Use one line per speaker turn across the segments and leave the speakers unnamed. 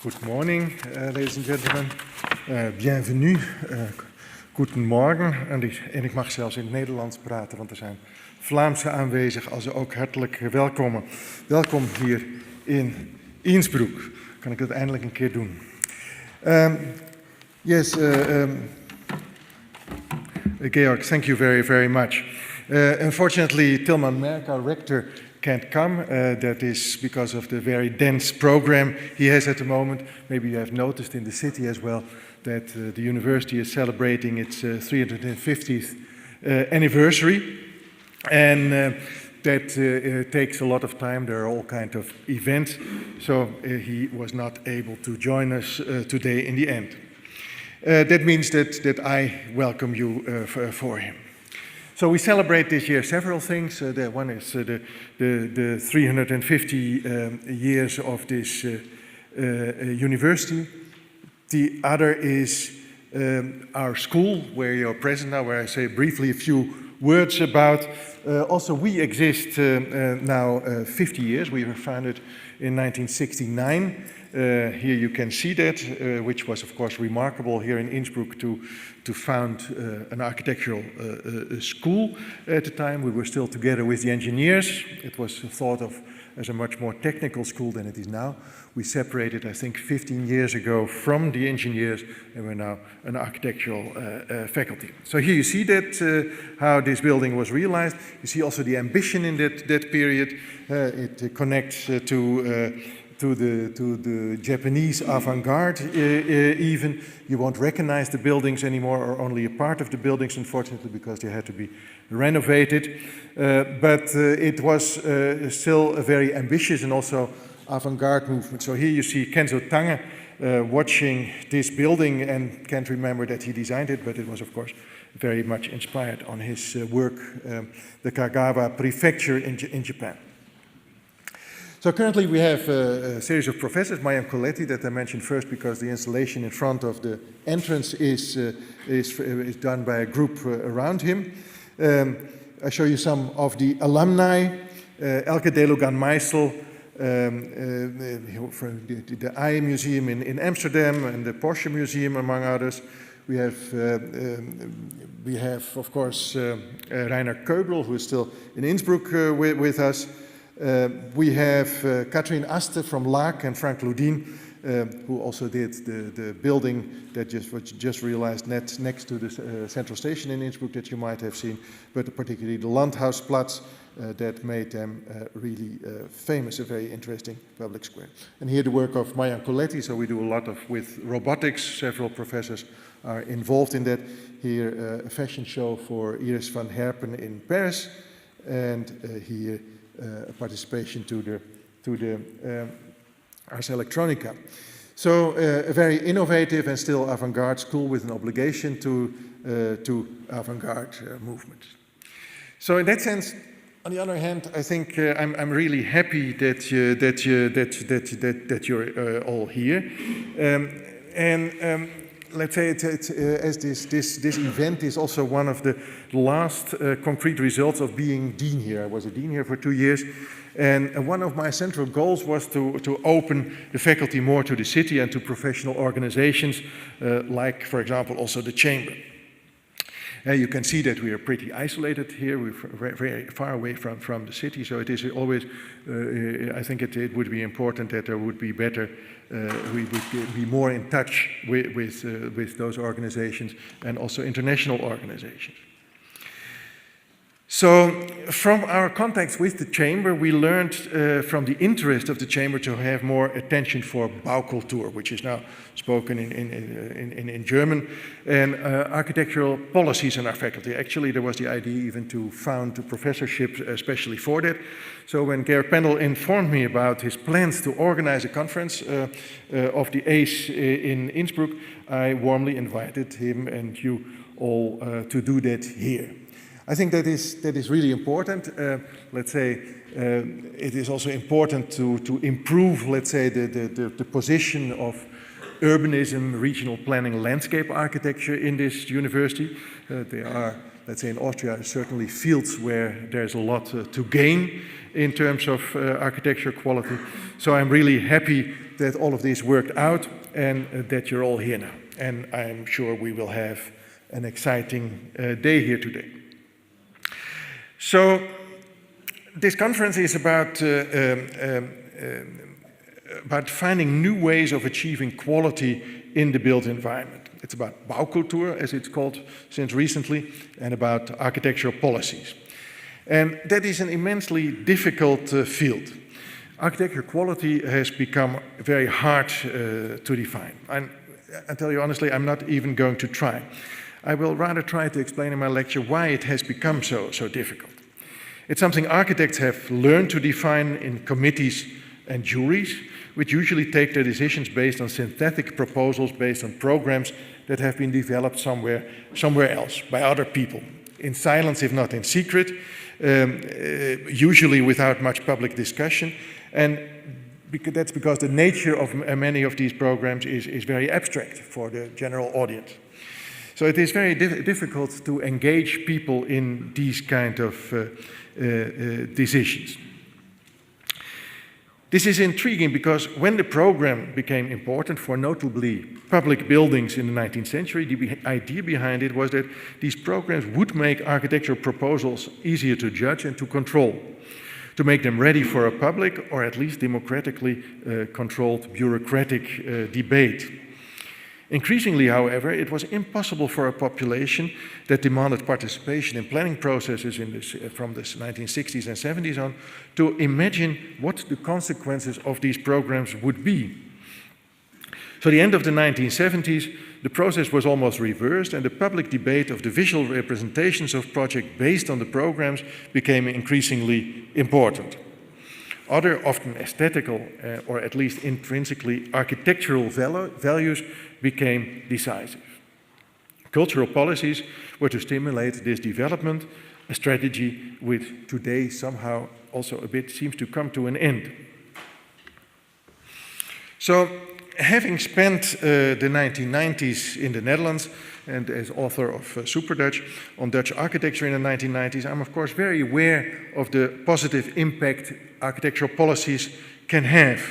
Good morning, ladies and gentlemen. Bienvenue. Guten Morgen. En ik mag zelfs in het Nederlands praten, want er zijn Vlaamse aanwezig, also ook hartelijk welkom. Welkom hier in Innsbruck. Kan ik dat eindelijk een keer doen? Yes, Georg, thank you very, very much. Unfortunately, Tilman Merk, our rector, can't come. That is because of the very dense program he has at the moment. Maybe you have noticed in the city as well that the university is celebrating its 350th anniversary. And that takes a lot of time. There are all kinds of events. So he was not able to join us today in the end. That means that I welcome you for him. So we celebrate this year several things. The one is the 350 years of this university. The other is our school, where you're present now, where I say briefly a few words about. Also, we exist now 50 years. We were founded in 1969. Here you can see that, which was of course remarkable here in Innsbruck to found an architectural school at the time. We were still together with the engineers. It was thought of as a much more technical school than it is now. We separated, I think, 15 years ago from the engineers, and we're now an architectural faculty. So here you see that how this building was realized. You see also the ambition in that period. It connects to the Japanese avant-garde even. You won't recognize the buildings anymore, or only a part of the buildings, unfortunately, because they had to be renovated. But it was still a very ambitious and also avant-garde movement. So here you see Kenzo Tange watching this building, and can't remember that he designed it, but it was of course very much inspired on his work, the Kagawa Prefecture in Japan. So currently we have a series of professors, Mayam Coletti, that I mentioned first because the installation in front of the entrance is done by a group around him. I show you some of the alumni, Elke Delugan-Meisel, from the Eye Museum in Amsterdam and the Porsche Museum, among others. We have of course, Rainer Köbel, who is still in Innsbruck with us. We have Katrien Aste from Laak and Frank Ludin, who also did the building that just realized next to the central station in Innsbruck that you might have seen, but particularly the Landhausplatz that made them really famous, a very interesting public square. And here the work of Mayam Coletti, so we do a lot with robotics. Several professors are involved in that. Here a fashion show for Iris van Herpen in Paris, and here a participation to the Ars Electronica. So a very innovative and still avant-garde school with an obligation to avant-garde movements. So in that sense, on the other hand, I think I'm really happy that you're all here, let's say as this event is also one of the last concrete results of being dean here. I was a dean here for 2 years, and one of my central goals was to open the faculty more to the city and to professional organizations, like, for example, also the chamber. You can see that we are pretty isolated here. We're very far away from the city, so it is always, I think it would be important that there would be better, we would be more in touch with those organizations and also international organizations. So from our contacts with the chamber, we learned from the interest of the chamber to have more attention for Baukultur, which is now spoken in German, and architectural policies in our faculty. Actually, there was the idea even to found a professorship especially for that. So when Georg Pendel informed me about his plans to organize a conference of the ACE in Innsbruck, I warmly invited him and you all to do that here. I think that is really important. Let's say it is also important to improve, let's say, the position of urbanism, regional planning, landscape architecture in this university. There are, let's say in Austria, certainly fields where there's a lot to gain in terms of architecture quality. So I'm really happy that all of this worked out and that you're all here now. And I'm sure we will have an exciting day here today. So this conference is about finding new ways of achieving quality in the built environment. It's about Baukultur, as it's called since recently, and about architectural policies. And that is an immensely difficult field. Architecture quality has become very hard to define. I tell you honestly, I'm not even going to try. I will rather try to explain in my lecture why it has become so difficult. It's something architects have learned to define in committees and juries, which usually take their decisions based on synthetic proposals, based on programs that have been developed somewhere else by other people, in silence if not in secret, usually without much public discussion. And that's because the nature of many of these programs is very abstract for the general audience. So it is very difficult to engage people in these kind of decisions. This is intriguing because when the program became important for notably public buildings in the 19th century, the idea behind it was that these programs would make architectural proposals easier to judge and to control, to make them ready for a public or at least democratically controlled bureaucratic debate. Increasingly, however, it was impossible for a population that demanded participation in planning processes from the 1960s and 70s on to imagine what the consequences of these programs would be. So the end of the 1970s, the process was almost reversed, and the public debate of the visual representations of projects based on the programs became increasingly important. Other, often aesthetical or at least intrinsically architectural values became decisive. Cultural policies were to stimulate this development, a strategy which today somehow also a bit seems to come to an end. So, having spent the 1990s in the Netherlands and as author of Super Dutch on Dutch architecture in the 1990s, I'm of course very aware of the positive impact architectural policies can have,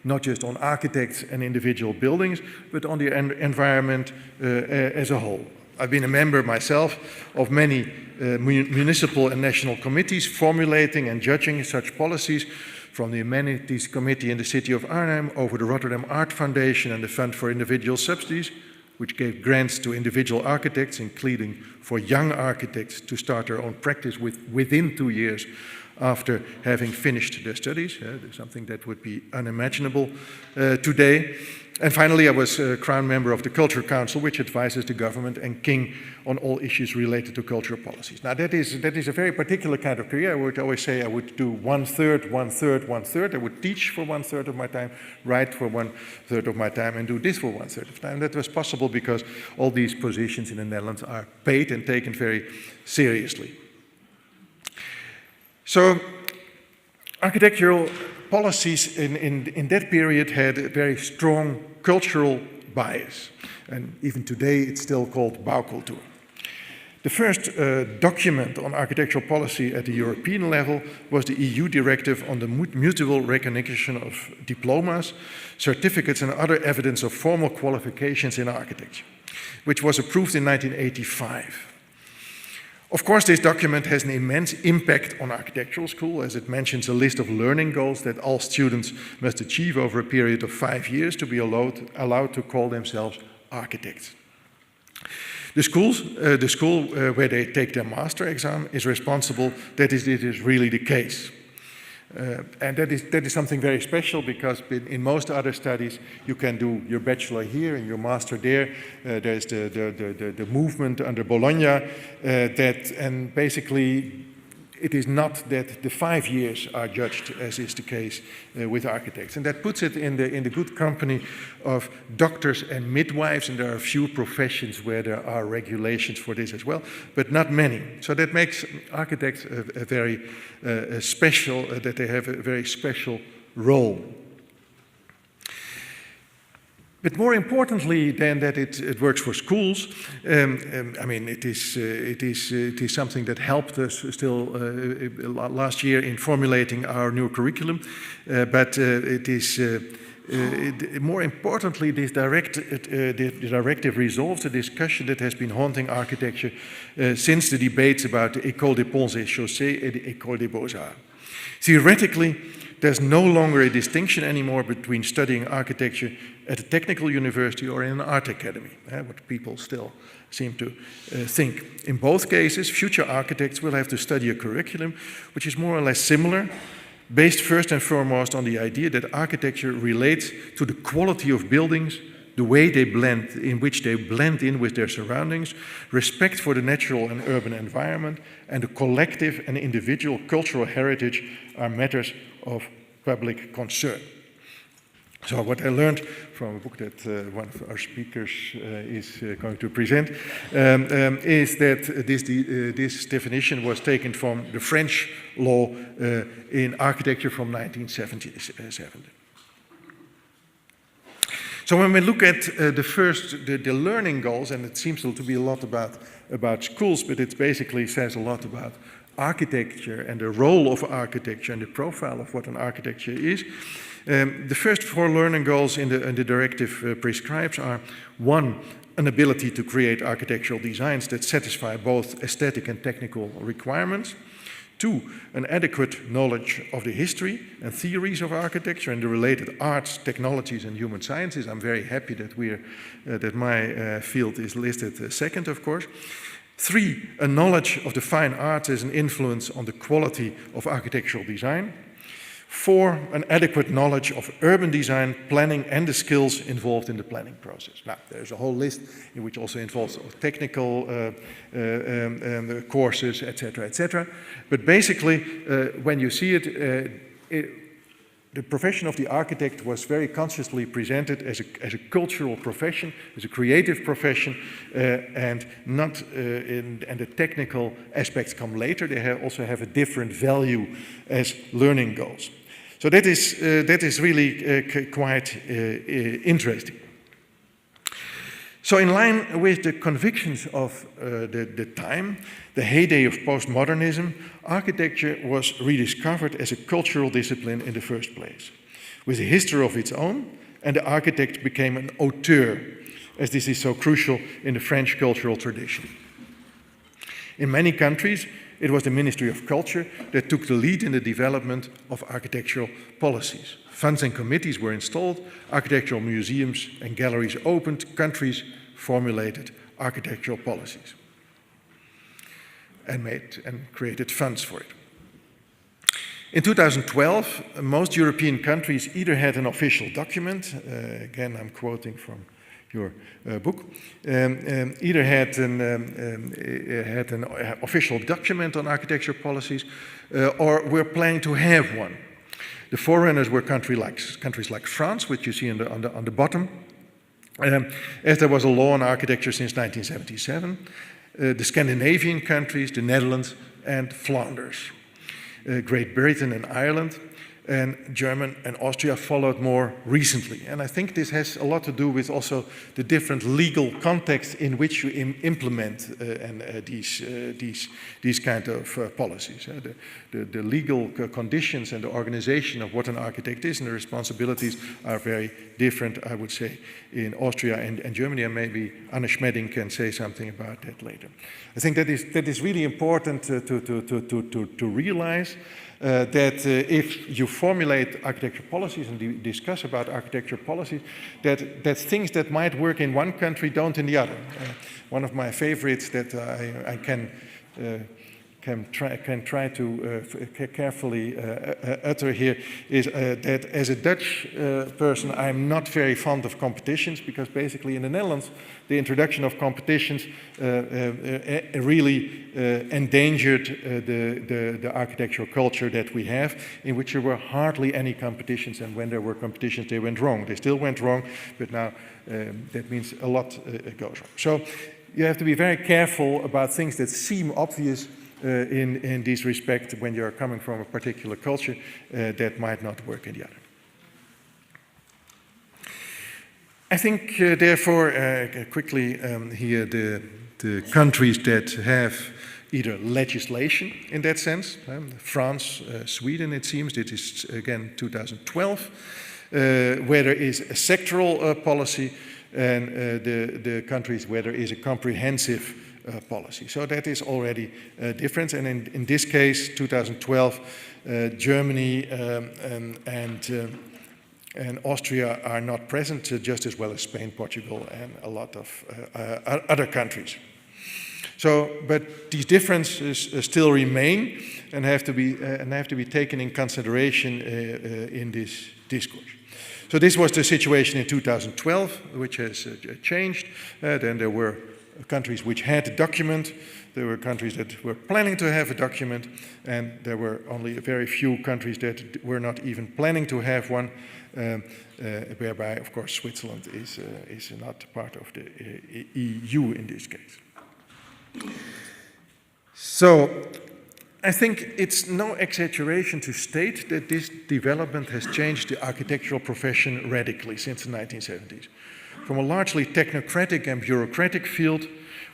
not just on architects and individual buildings, but on the environment as a whole. I've been a member myself of many municipal and national committees formulating and judging such policies, from the Humanities Committee in the city of Arnhem over the Rotterdam Art Foundation and the Fund for Individual Subsidies, which gave grants to individual architects, including for young architects to start their own practice within 2 years after having finished their studies, something that would be unimaginable today. And finally, I was a Crown member of the Culture Council, which advises the government and King on all issues related to cultural policies. Now, that is a very particular kind of career. I would always say I would do 1/3, 1/3, 1/3. I would teach for 1/3 of my time, write for 1/3 of my time, and do this for 1/3 of time. That was possible because all these positions in the Netherlands are paid and taken very seriously. So, architectural policies in that period had a very strong cultural bias. And even today, it's still called Baukultur. The first document on architectural policy at the European level was the EU directive on the mutual recognition of diplomas, certificates, and other evidence of formal qualifications in architecture, which was approved in 1985. Of course, this document has an immense impact on architectural school, as it mentions a list of learning goals that all students must achieve over a period of 5 years to be allowed to call themselves architects. The school where they take their master exam is responsible that it is really the case. And that is something very special, because in most other studies you can do your bachelor here and your master there. There's the movement under Bologna and basically it is not that the 5 years are judged, as is the case with architects. And that puts it in the good company of doctors and midwives, and there are a few professions where there are regulations for this as well, but not many. So that makes architects a very special, that they have a very special role. But more importantly than that it works for schools, I mean, it is something that helped us still last year in formulating our new curriculum, but it is more importantly, this directive resolves the discussion that has been haunting architecture since the debates about the École des Ponts et Chaussées and the École des Beaux-Arts. Theoretically, there's no longer a distinction anymore between studying architecture at a technical university or in an art academy, what people still seem to think. In both cases, future architects will have to study a curriculum which is more or less similar, based first and foremost on the idea that architecture relates to the quality of buildings, the way they blend, in which they blend in with their surroundings, respect for the natural and urban environment, and the collective and individual cultural heritage are matters of public concern. So what I learned from a book that one of our speakers is going to present is that this definition was taken from the French law in architecture from 1977. So when we look at the learning goals, and it seems to be a lot about schools, but it basically says a lot about architecture and the role of architecture and the profile of what an architecture is. The first 4 learning goals in the directive prescribes are: 1, an ability to create architectural designs that satisfy both aesthetic and technical requirements. 2, an adequate knowledge of the history and theories of architecture and the related arts, technologies, and human sciences. I'm very happy that my field is listed second, of course. 3, a knowledge of the fine arts as an influence on the quality of architectural design. 4, an adequate knowledge of urban design, planning, and the skills involved in the planning process. Now, there's a whole list in which also involves technical courses, etc., etc. But basically, when you see the profession of the architect was very consciously presented as a cultural profession, as a creative profession, and the technical aspects come later. They also have a different value as learning goals. So that is really quite interesting. So in line with the convictions of the time, the heyday of postmodernism, architecture was rediscovered as a cultural discipline in the first place, with a history of its own, and the architect became an auteur, as this is so crucial in the French cultural tradition. In many countries, it was the Ministry of Culture that took the lead in the development of architectural policies. Funds and committees were installed, architectural museums and galleries opened, countries formulated architectural policies and created funds for it. In 2012, most European countries either had an official document, again I'm quoting from your book, either had an official document on architecture policies or were planning to have one. The forerunners were countries like France, which you see on the bottom, as there was a law on architecture since 1977, the Scandinavian countries, the Netherlands and Flanders. Great Britain and Ireland, and Germany and Austria followed more recently. And I think this has a lot to do with also the different legal contexts in which you implement these kind of policies. The legal conditions and the organization of what an architect is and the responsibilities are very different, I would say, in Austria and Germany, and maybe Anne Schmedding can say something about that later. I think that is really important to realize that if you formulate architecture policies and discuss about architecture policies, that things that might work in one country don't in the other. One of my favorites that I can try to carefully utter here is that as a Dutch person, I'm not very fond of competitions, because basically in the Netherlands, the introduction of competitions really endangered the architectural culture that we have, in which there were hardly any competitions, and when there were competitions, they went wrong. They still went wrong, but now that means a lot goes wrong. So you have to be very careful about things that seem obvious in this respect when you're coming from a particular culture, that might not work in the other. I think, therefore, quickly here, the countries that have either legislation in that sense, France, Sweden, it seems, this is again 2012, where there is a sectoral policy, and the countries where there is a comprehensive policy. So that is already a difference, and in this case, 2012, Germany and Austria are not present, just as well as Spain, Portugal, and a lot of other countries. So, but these differences still remain and have to be taken in consideration in this discourse. So this was the situation in 2012, which has changed. Then there were countries which had a document. There were countries that were planning to have a document, and there were only a very few countries that were not even planning to have one, whereby, of course, Switzerland is not part of the EU in this case. So, I think it's no exaggeration to state that this development has changed the architectural profession radically since the 1970s. From a largely technocratic and bureaucratic field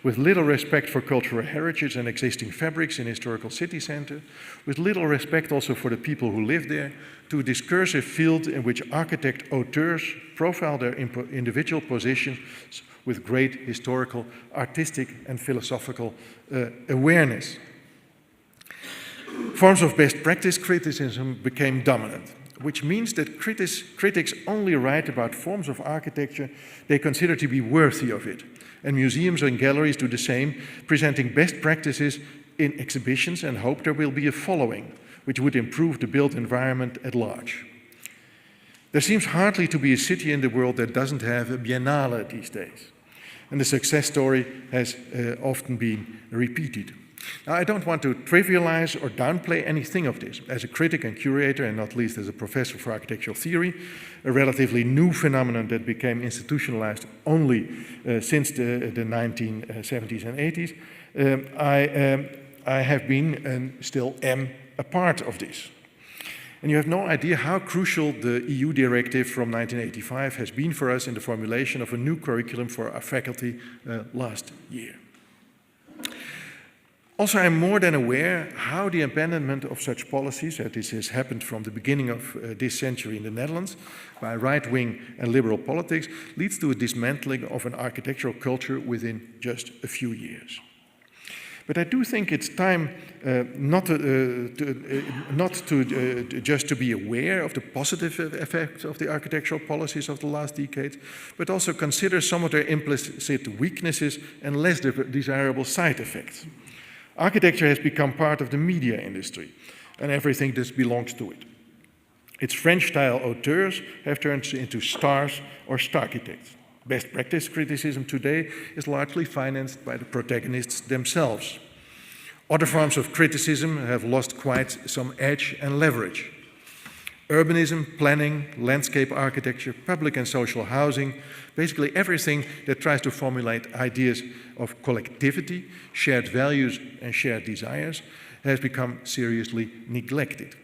with little respect for cultural heritage and existing fabrics in historical city center, with little respect also for the people who live there, to a discursive field in which architect auteurs profile their individual positions with great historical, artistic, and philosophical awareness. Forms of best practice criticism became dominant, which means that critics only write about forms of architecture they consider to be worthy of it. And museums and galleries do the same, presenting best practices in exhibitions and hope there will be a following, which would improve the built environment at large. There seems hardly to be a city in the world that doesn't have a biennale these days. And the success story has often been repeated. Now, I don't want to trivialize or downplay anything of this. As a critic and curator, and not least as a professor for architectural theory, a relatively new phenomenon that became institutionalized only since the 1970s and 80s, I have been and still am a part of this. And you have no idea how crucial the EU directive from 1985 has been for us in the formulation of a new curriculum for our faculty last year. Also, I'm more than aware how the abandonment of such policies, as this has happened from the beginning of this century in the Netherlands, by right-wing and liberal politics, leads to a dismantling of an architectural culture within just a few years. But I do think it's time not just to be aware of the positive effects of the architectural policies of the last decades, but also consider some of their implicit weaknesses and less desirable side effects. Architecture has become part of the media industry and everything that belongs to it. Its French-style auteurs have turned into stars or starchitects. Best practice criticism today is largely financed by the protagonists themselves. Other forms of criticism have lost quite some edge and leverage. Urbanism, planning, landscape architecture, public and social housing, basically everything that tries to formulate ideas of collectivity, shared values and shared desires, has become seriously neglected.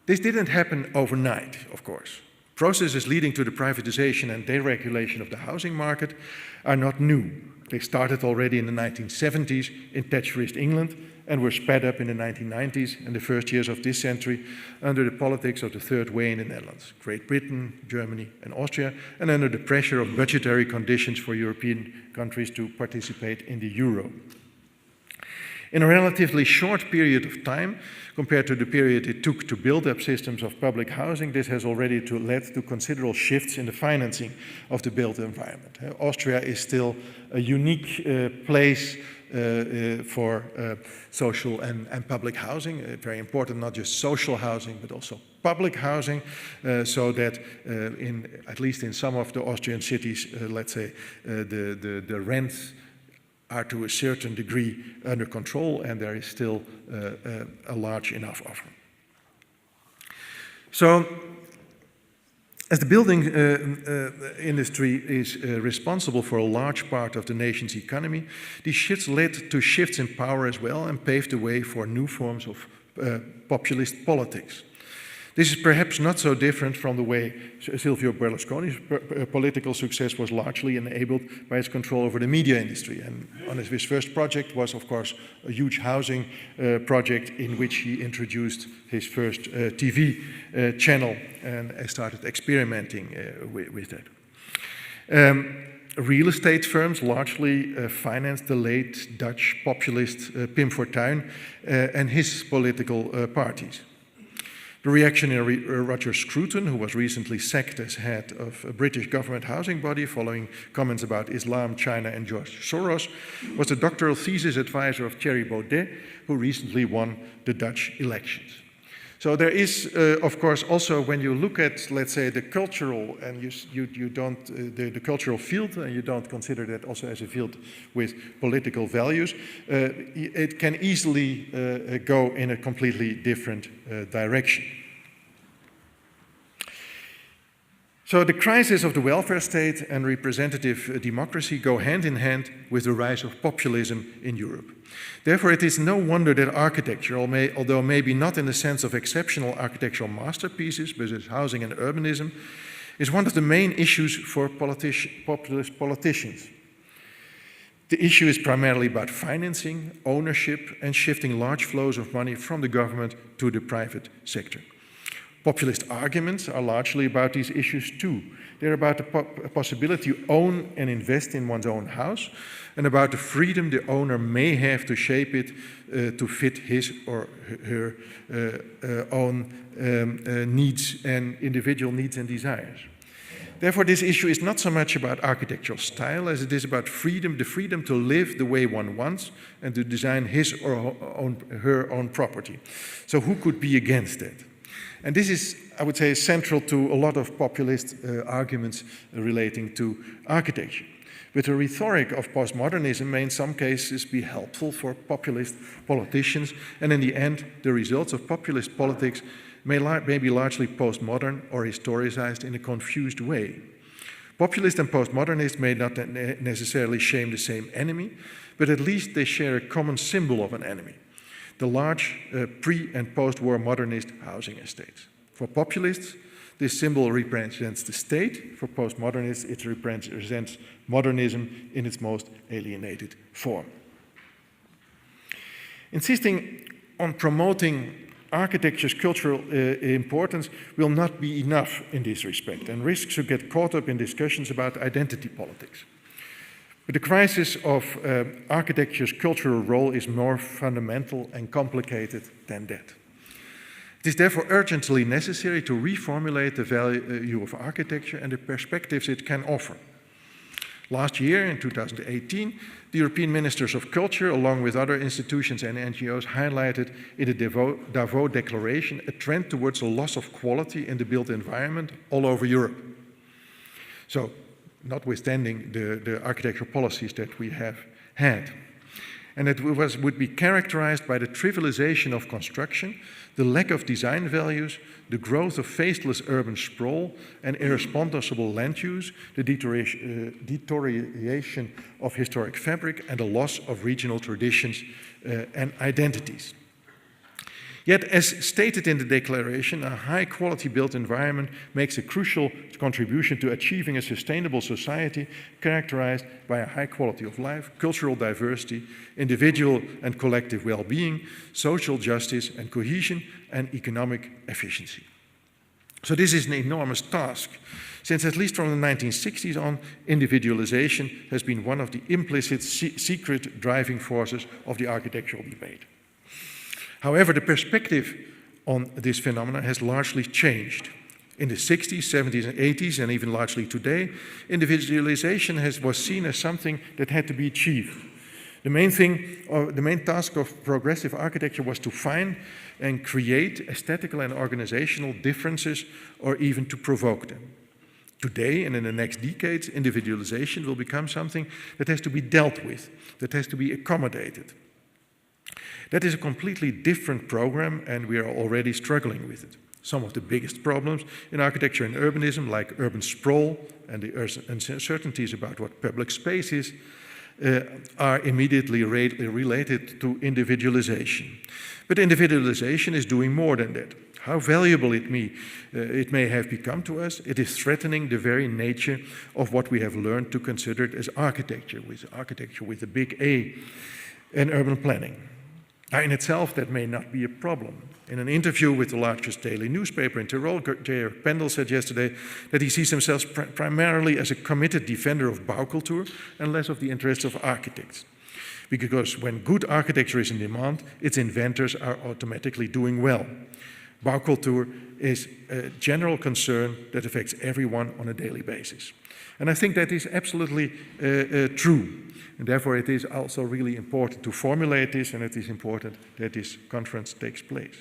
This didn't happen overnight, of course. Processes leading to the privatization and deregulation of the housing market are not new. They started already in the 1970s in Thatcherist England and were sped up in the 1990s and the first years of this century under the politics of the third way in the Netherlands, Great Britain, Germany and Austria, and under the pressure of budgetary conditions for European countries to participate in the euro. In a relatively short period of time, compared to the period it took to build up systems of public housing, this has already led to considerable shifts in the financing of the built environment. Austria is still a unique place for social and public housing, very important, not just social housing, but also public housing, so that at least in some of the Austrian cities, let's say, the rents are to a certain degree under control, and there is still a large enough offer. So, as the building industry is responsible for a large part of the nation's economy, these shifts led to shifts in power as well and paved the way for new forms of populist politics. This is perhaps not so different from the way Silvio Berlusconi's political success was largely enabled by his control over the media industry. And one of his first project was, of course, a huge housing project in which he introduced his first TV channel and started experimenting with that. Real estate firms largely financed the late Dutch populist Pim Fortuyn and his political parties. The reactionary Roger Scruton, who was recently sacked as head of a British government housing body following comments about Islam, China and George Soros, was the doctoral thesis advisor of Thierry Baudet, who recently won the Dutch elections. So there is, of course, also when you look at, let's say, the cultural and you don't the cultural field, and you don't consider that also as a field with political values, it can easily go in a completely different direction. So the crisis of the welfare state and representative democracy go hand in hand with the rise of populism in Europe. Therefore, it is no wonder that architecture, although maybe not in the sense of exceptional architectural masterpieces, but as housing and urbanism, is one of the main issues for populist politicians. The issue is primarily about financing, ownership, and shifting large flows of money from the government to the private sector. Populist arguments are largely about these issues too. They're about the possibility to own and invest in one's own house, and about the freedom the owner may have to shape it to fit his or her own needs and individual needs and desires. Therefore, this issue is not so much about architectural style as it is about freedom, the freedom to live the way one wants and to design his or her own property. So who could be against that? And this is, I would say, central to a lot of populist arguments relating to architecture. But the rhetoric of postmodernism may in some cases be helpful for populist politicians, and in the end, the results of populist politics may be largely postmodern or historicized in a confused way. Populists and postmodernists may not necessarily shame the same enemy, but at least they share a common symbol of an enemy: the large pre- and post-war modernist housing estates. For populists, this symbol represents the state. For postmodernists, it represents modernism in its most alienated form. Insisting on promoting architecture's cultural importance will not be enough in this respect, and risks to get caught up in discussions about identity politics. But the crisis of architecture's cultural role is more fundamental and complicated than that. It is therefore urgently necessary to reformulate the value of architecture and the perspectives it can offer. Last year, in 2018, the European Ministers of Culture, along with other institutions and NGOs, highlighted in the Davos Declaration a trend towards a loss of quality in the built environment all over Europe. So, notwithstanding the architectural policies that we have had. And it would be characterized by the trivialization of construction, the lack of design values, the growth of faceless urban sprawl and irresponsible land use, the deterioration of historic fabric, and the loss of regional traditions and identities. Yet, as stated in the declaration, a high-quality built environment makes a crucial contribution to achieving a sustainable society characterized by a high quality of life, cultural diversity, individual and collective well-being, social justice and cohesion, and economic efficiency. So this is an enormous task, since at least from the 1960s on, individualization has been one of the implicit secret driving forces of the architectural debate. However, the perspective on this phenomenon has largely changed. In the 60s, 70s, and 80s, and even largely today, individualization was seen as something that had to be achieved. The main task of progressive architecture was to find and create aesthetical and organizational differences, or even to provoke them. Today, and in the next decades, individualization will become something that has to be dealt with, that has to be accommodated. That is a completely different program, and we are already struggling with it. Some of the biggest problems in architecture and urbanism, like urban sprawl and the uncertainties about what public space is, are immediately related to individualization. But individualization is doing more than that. how valuable it may have become to us, it is threatening the very nature of what we have learned to consider it as architecture with a big A, and urban planning. Now, in itself, that may not be a problem. In an interview with the largest daily newspaper in Tyrol, J.R. Pendel said yesterday that he sees himself primarily as a committed defender of Baukultur and less of the interests of architects. Because when good architecture is in demand, its inventors are automatically doing well. Baukultur is a general concern that affects everyone on a daily basis. And I think that is absolutely true. And therefore, it is also really important to formulate this, and it is important that this conference takes place.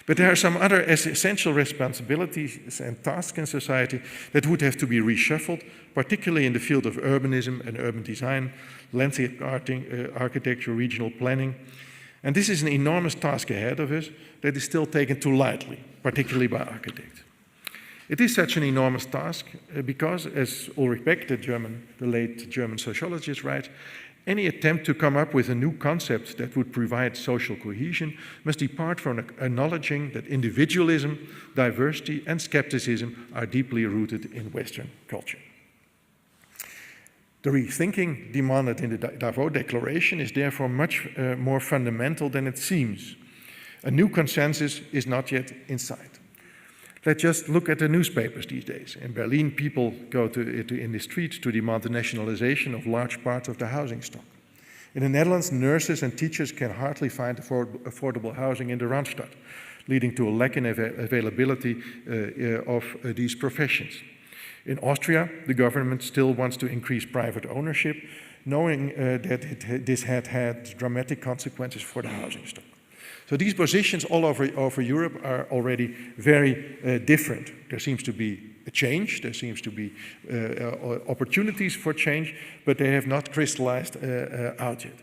But there are some other essential responsibilities and tasks in society that would have to be reshuffled, particularly in the field of urbanism and urban design, landscape architecture, regional planning. And this is an enormous task ahead of us that is still taken too lightly, particularly by architects. It is such an enormous task because, as Ulrich Beck, the late German sociologist, writes, any attempt to come up with a new concept that would provide social cohesion must depart from acknowledging that individualism, diversity, and skepticism are deeply rooted in Western culture. The rethinking demanded in the Davos Declaration is therefore much more fundamental than it seems. A new consensus is not yet in sight. Let's just look at the newspapers these days. In Berlin, people go in the streets to demand the nationalization of large parts of the housing stock. In the Netherlands, nurses and teachers can hardly find affordable housing in the Randstad, leading to a lack in availability of these professions. In Austria, the government still wants to increase private ownership, knowing that this had dramatic consequences for the housing stock. So these positions all over Europe are already very different. There seems to be a change, there seems to be opportunities for change, but they have not crystallized out yet.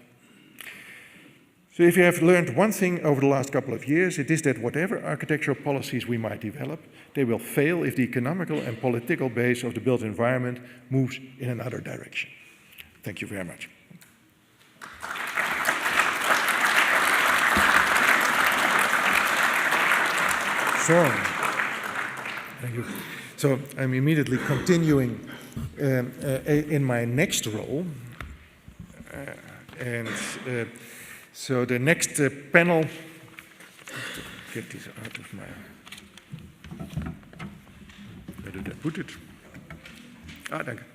So if you have learned one thing over the last couple of years, it is that whatever architectural policies we might develop, they will fail if the economical and political base of the built environment moves in another direction. Thank you very much. So, thank you. So I'm immediately continuing in my next role. So the next panel, get this out of my, where did I put it? Thank you.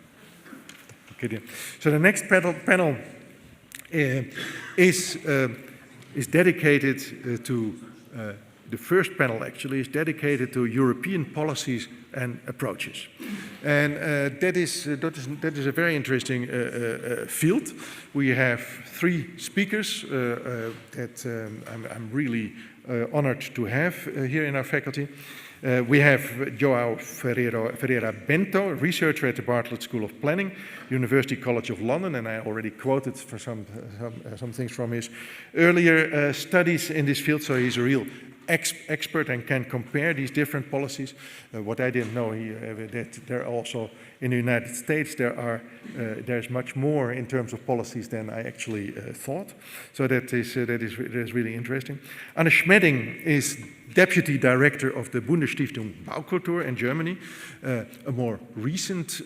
Okay, so the next panel is dedicated to the first panel actually is dedicated to European policies and approaches. And that is a very interesting field. We have three speakers that I'm really honored to have here in our faculty. We have João Ferreira Bento, researcher at the Bartlett School of Planning, University College of London, and I already quoted for some things from his earlier studies in this field, so he's a real expert and can compare these different policies. What I didn't know that there are also in the United States there's much more in terms of policies than I actually thought. So that is really interesting. Anne Schmedding is deputy director of the Bundesstiftung Baukultur in Germany, a more recent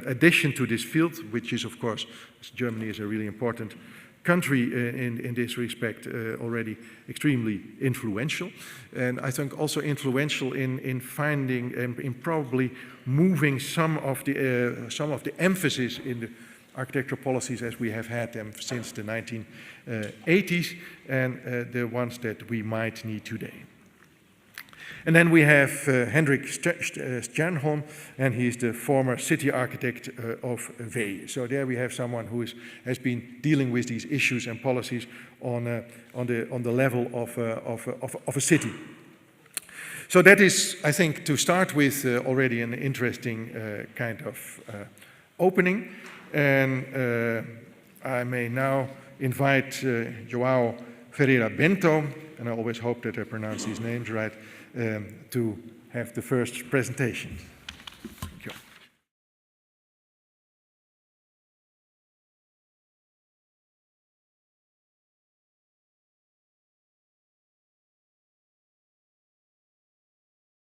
addition to this field, which is, of course, Germany is a really important country in this respect, already extremely influential, and I think also influential in finding and in probably moving some of the emphasis in the architectural policies as we have had them since the 1980s and the ones that we might need today. And then we have Hendrik Stjernholm, and he's the former city architect of Veje. So there we have someone who has been dealing with these issues and policies on the level of a city. So that is, I think, to start with, already an interesting kind of opening. And I may now invite João Ferreira Bento, and I always hope that I pronounce these names right, to have the first presentation.